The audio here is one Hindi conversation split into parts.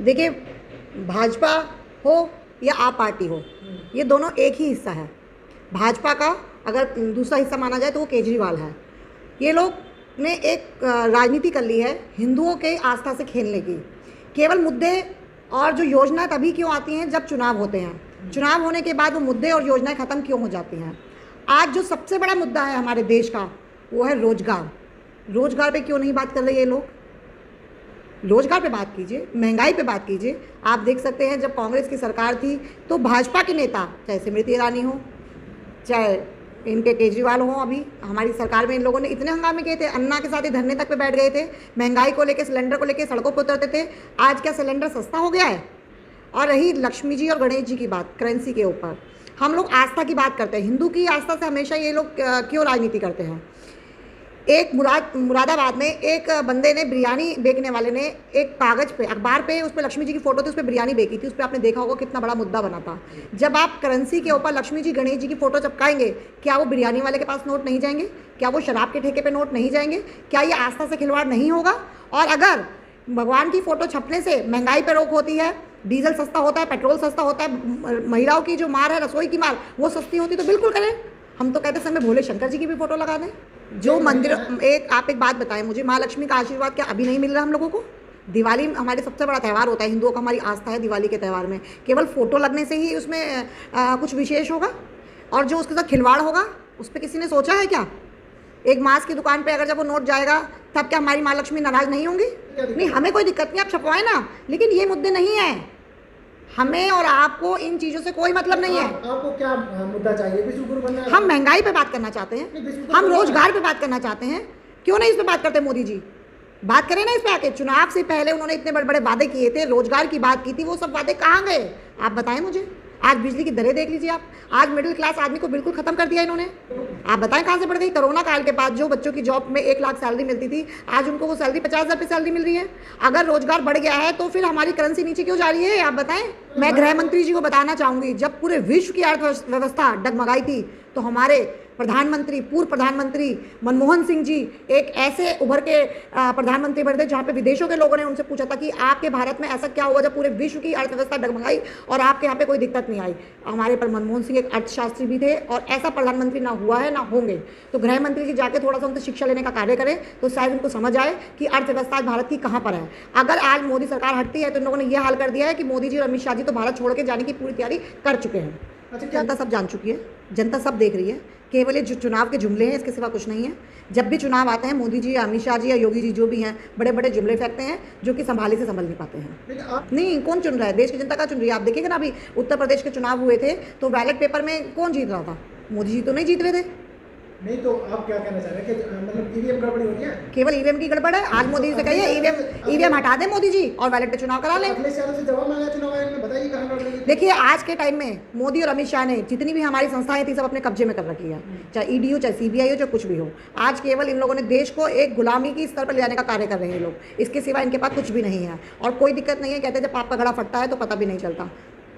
देखिए, भाजपा हो या आप पार्टी हो, ये दोनों एक ही हिस्सा है। भाजपा का अगर दूसरा हिस्सा माना जाए तो वो केजरीवाल है। ये लोग ने एक राजनीति कर ली है हिंदुओं के आस्था से खेलने की। केवल मुद्दे और जो योजना तभी क्यों आती हैं जब चुनाव होते हैं। चुनाव होने के बाद वो मुद्दे और योजनाएं ख़त्म क्यों हो जाती हैं। आज जो सबसे बड़ा मुद्दा है हमारे देश का वो है रोजगार। रोजगार पे क्यों नहीं बात कर रहे ये लोग। रोजगार पे बात कीजिए, महंगाई पे बात कीजिए। आप देख सकते हैं जब कांग्रेस की सरकार थी तो भाजपा के नेता, चाहे स्मृति ईरानी हो, चाहे इनके केजरीवाल हो, अभी हमारी सरकार में इन लोगों ने इतने हंगामे किए थे, अन्ना के साथ ही धरने तक पे बैठ गए थे, महंगाई को लेकर, सिलेंडर को लेकर सड़कों पर उतरते थे। आज क्या सिलेंडर सस्ता हो गया है। और रही लक्ष्मी जी और गणेश जी की बात, करेंसी के ऊपर हम लोग आस्था की बात करते हैं। हिंदू की आस्था से हमेशा ये लोग क्यों राजनीति करते हैं। एक मुरादाबाद में एक बंदे ने, बिरयानी बेचने वाले ने, एक कागज़ पे, अखबार पे, उस पर लक्ष्मी जी की फ़ोटो थी, उस पर बिरयानी बेची थी। उस पर आपने देखा होगा कितना बड़ा मुद्दा बना था। जब आप करेंसी के ऊपर लक्ष्मी जी, गणेश जी की फ़ोटो चिपकाएंगे, क्या वो बिरयानी वाले के पास नोट नहीं जाएंगे? क्या वो शराब के ठेके पे नोट नहीं जाएंगे? क्या ये आस्था से खिलवाड़ नहीं होगा? और अगर भगवान की फ़ोटो छपने से महंगाई पर रोक होती है, डीजल सस्ता होता है, पेट्रोल सस्ता होता है, महिलाओं की जो मार है, रसोई की मार, वो सस्ती होती, तो बिल्कुल करें। हम तो कहते समय भोले शंकर जी की भी फ़ोटो लगा दें। जो मंदिर, आप एक बात बताएं मुझे, माँ लक्ष्मी का आशीर्वाद क्या अभी नहीं मिल रहा हम लोगों को? दिवाली हमारे सबसे बड़ा त्यौहार होता है हिंदुओं का, हमारी आस्था है दिवाली के त्यौहार में। केवल फ़ोटो लगने से ही उसमें कुछ विशेष होगा? और जो उसके साथ खिलवाड़ होगा उस पर किसी ने सोचा है क्या? एक मांस की दुकान पे अगर जब वो नोट जाएगा तब क्या हमारी माँ लक्ष्मी नाराज़ नहीं होंगी? नहीं, हमें कोई दिक्कत नहीं, आप छपवाएं ना, लेकिन ये मुद्दे नहीं हैं। हमें और आपको इन चीज़ों से कोई मतलब नहीं है। आपको क्या मुद्दा चाहिए? विश्व गुरु बनना है? हम महंगाई पे बात करना चाहते हैं, हम रोजगार पे बात करना चाहते हैं। क्यों नहीं इस पे बात करते मोदी जी? बात करें ना इस पे आके। चुनाव से पहले उन्होंने इतने बड़े बड़े वादे किए थे, रोजगार की बात की थी, वो सब वादे कहाँ गए? आप बताएं मुझे। आज बिजली की दरें देख लीजिए आप, आज मिडिल क्लास आदमी को बिल्कुल ख़त्म कर दिया इन्होंने। आप बताएं कहाँ से बढ़ गई? कोरोना काल के बाद जो बच्चों की जॉब में 1 लाख सैलरी मिलती थी, आज उनको वो सैलरी 50,000 रुपये सैलरी मिल रही है। अगर रोजगार बढ़ गया है तो फिर हमारी करेंसी नीचे क्यों जा रही है? आप बताएं। मैं गृह मंत्री जी को बताना चाहूँगी, जब पूरे विश्व की अर्थव्यवस्था डगमगाई थी तो हमारे प्रधानमंत्री, पूर्व प्रधानमंत्री मनमोहन सिंह जी एक ऐसे उभर के प्रधानमंत्री बने थे जहाँ पे विदेशों के लोगों ने उनसे पूछा था कि आपके भारत में ऐसा क्या हुआ जब पूरे विश्व की अर्थव्यवस्था डगमगाई और आपके यहाँ पे कोई दिक्कत नहीं आई। हमारे पर मनमोहन सिंह एक अर्थशास्त्री भी थे और ऐसा प्रधानमंत्री ना हुआ है ना होंगे। तो गृह मंत्री जी जाके थोड़ा सा उनसे शिक्षा लेने का कार्य करें तो शायद उनको समझ आए कि अर्थव्यवस्था भारत की कहाँ पर है। अगर आज मोदी सरकार हटती है तो इन लोगों ने यह हाल कर दिया है कि मोदी जी और अमित शाह जी तो भारत छोड़ के जाने की पूरी तैयारी कर चुके हैं। अच्छा, जनता सब जान चुकी है, जनता सब देख रही है। केवल ये जो चुनाव के जुमले हैं, इसके सिवा कुछ नहीं है। जब भी चुनाव आते हैं मोदी जी या अमित शाह जी या योगी जी जो भी हैं, बड़े बड़े जुमले फेंकते हैं जो कि संभाली से संभल नहीं पाते हैं। नहीं, कौन चुन रहा है? देश की जनता का चुन रही है। आप देखिएगा ना, अभी उत्तर प्रदेश के चुनाव हुए थे तो बैलेट पेपर में कौन जीत रहा था? मोदी जी तो नहीं जीत रहे थे। नहीं, तो आप क्या कहना चाह रहे हैं कि मतलब ईवीएम गड़बड़ी हो रही है? केवल ईवीएम की गड़बड़ है। आज मोदी जी से कहिए ईवीएम हटा दें मोदी जी और बैलेट पे चुनाव करा लें। अखिलेश यादव से जवाब मांगा चुनाव आयोग ने, बताइए कहाँ गड़बड़ी है? देखिए, आज के टाइम में मोदी और अमित शाह ने जितनी भी हमारी संस्थाएं थी सब अपने कब्जे में कर रखी है, चाहे ईडी हो, चाहे सीबीआई हो, चाहे कुछ भी हो। आज केवल इन लोगों ने देश को एक गुलामी की स्तर पर ले जाने का कार्य कर रहे हैं लोग। इसके सिवा इनके पास कुछ भी नहीं है और कोई दिक्कत नहीं है। कहते हैं जब पाप का घड़ा फटता है तो पता भी नहीं चलता,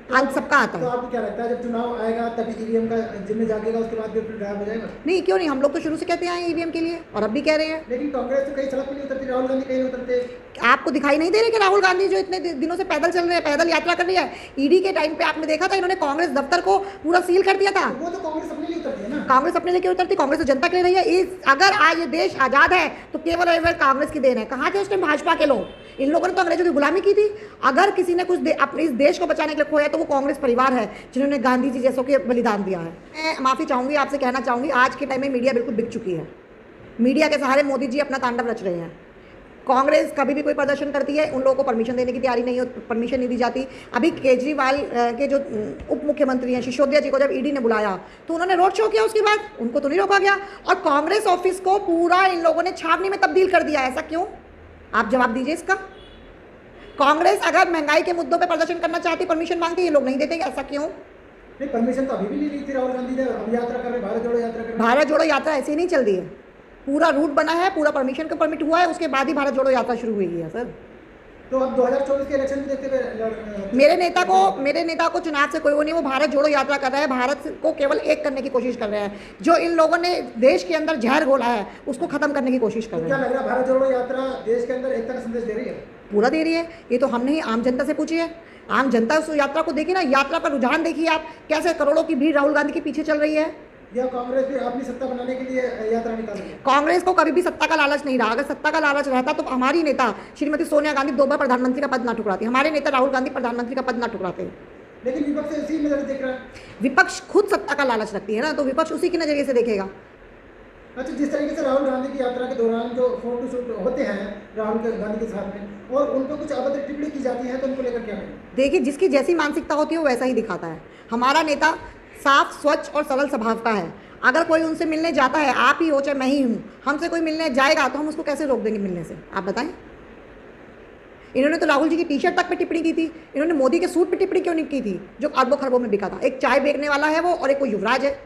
अंत सबका आता है। तो आपको क्या लगता है जब चुनाव आएगा तभी ईवीएम का जिम्मे जागेगा, उसके बाद फिर गायब हो जाएगा? नहीं, क्यों नहीं, हम लोग तो शुरू से कहते हैं ईवीएम के लिए और अब भी कह रहे हैं। लेकिन कांग्रेस तो कहीं सड़क पर नहीं उतरती, राहुल गांधी कहीं नहीं उतरते। आपको दिखाई नहीं दे रहे कि राहुल गांधी जो इतने दिनों से पैदल चल रहे हैं, पैदल यात्रा कर रही है? ईडी के टाइम पे आपने देखा था इन्होंने कांग्रेस दफ्तर को पूरा सील कर दिया था। वो तो कांग्रेस अपने लिए उतरती है ना। कांग्रेस अपने लिए क्यों उतरती? कांग्रेस तो जनता के लिए रही है। अगर आज ये देश आज़ाद है तो केवल कांग्रेस की देन है। कहाँ थे उस टाइम भाजपा के लोग? इन लोगों ने तो अंग्रेजों की गुलामी की थी। अगर किसी ने कुछ अपने इस देश को बचाने के लिए खोया तो वो कांग्रेस परिवार है जिन्होंने गांधी जी जैसों के बलिदान दिया है। मैं माफ़ी चाहूँगी, आपसे कहना चाहूँगी, आज के टाइम में मीडिया बिल्कुल बिक चुकी है। मीडिया के सहारे मोदी जी अपना तांडव रच रहे हैं। कांग्रेस कभी भी कोई प्रदर्शन करती है, उन लोगों को परमिशन देने की तैयारी नहीं हो, परमिशन नहीं दी जाती। अभी केजरीवाल के जो उप मुख्यमंत्री हैं सिसोदिया जी को जब ईडी ने बुलाया तो उन्होंने रोड शो किया, उसके बाद उनको तो नहीं रोका गया। और कांग्रेस ऑफिस को पूरा इन लोगों ने छावनी में तब्दील कर दिया। ऐसा क्यों? आप जवाब दीजिए इसका। कांग्रेस अगर महंगाई के मुद्दों पर प्रदर्शन करना चाहती, परमिशन मांगती, ये लोग नहीं देते, ऐसा क्यों? नहीं, परमिशन तो अभी भी नहीं ली थी राहुल गांधी ने। अब यात्रा कर रहे, भारत जोड़ो यात्रा कर रहे। भारत जोड़ो यात्रा ऐसे ही नहीं चल रही है, पूरा रूट बना है, पूरा परमिशन का परमिट हुआ है, उसके बाद ही भारत जोड़ो यात्रा शुरू हुई है सर। तो अब 2024 के इलेक्शन में देखते हुए मेरे नेता को चुनाव से कोई वो नहीं, वो भारत जोड़ो यात्रा कर रहा है, भारत को केवल एक करने की कोशिश कर रहे हैं। जो इन लोगों ने देश के अंदर जहर घोला है उसको खत्म करने की कोशिश कर रहे हैं। क्या लग रहा है भारत जोड़ो यात्रा देश के अंदर एकता का संदेश दे रही है? पूरा दे रही है। ये तो हमने ही आम जनता से पूछी है। आम जनता उस यात्रा को देखिए ना, यात्रा का रुझान देखिए आप, कैसे करोड़ों की भीड़ राहुल गांधी के पीछे चल रही है। या कांग्रेस भी अपनी सत्ता बनाने के लिए यात्रा निकाल रही है? कांग्रेस को कभी भी सत्ता का लालच नहीं रहा। अगर सत्ता का लालच रहता तो हमारी नेता श्रीमती सोनिया गांधी 2 बार प्रधानमंत्री का पद ना ठुकराती, हमारे नेता राहुल गांधी प्रधानमंत्री का पद ना ठुकराते। लेकिन विपक्ष इसी नजर देख रहा है। विपक्ष खुद सत्ता का लालच रखती है ना, तो विपक्ष उसी के नजरिए से देखेगा। अच्छा, जिस तरीके से राहुल गांधी की यात्रा के दौरान जो फोटो शूट होते हैं राहुल गांधी के साथ में, और उन पर कुछ अभद्र टिप्पणी की जाती है, तो उनको लेकर क्या कहें? देखिए, जिसकी जैसी मानसिकता होती है वो वैसा ही दिखाता है। हमारा नेता साफ, स्वच्छ और सरल स्वभाव का है। अगर कोई उनसे मिलने जाता है, आप ही हो चाहे मैं ही हूँ, हमसे कोई मिलने जाएगा तो हम उसको कैसे रोक देंगे मिलने से, आप बताएं। इन्होंने तो राहुल जी की टी शर्ट तक पे टिप्पणी की थी, इन्होंने मोदी के सूट पे टिप्पणी क्यों नहीं की थी जो अरबों खरबों में बिका था। एक चाय बेचने वाला है वो, और एक कोई युवराज है।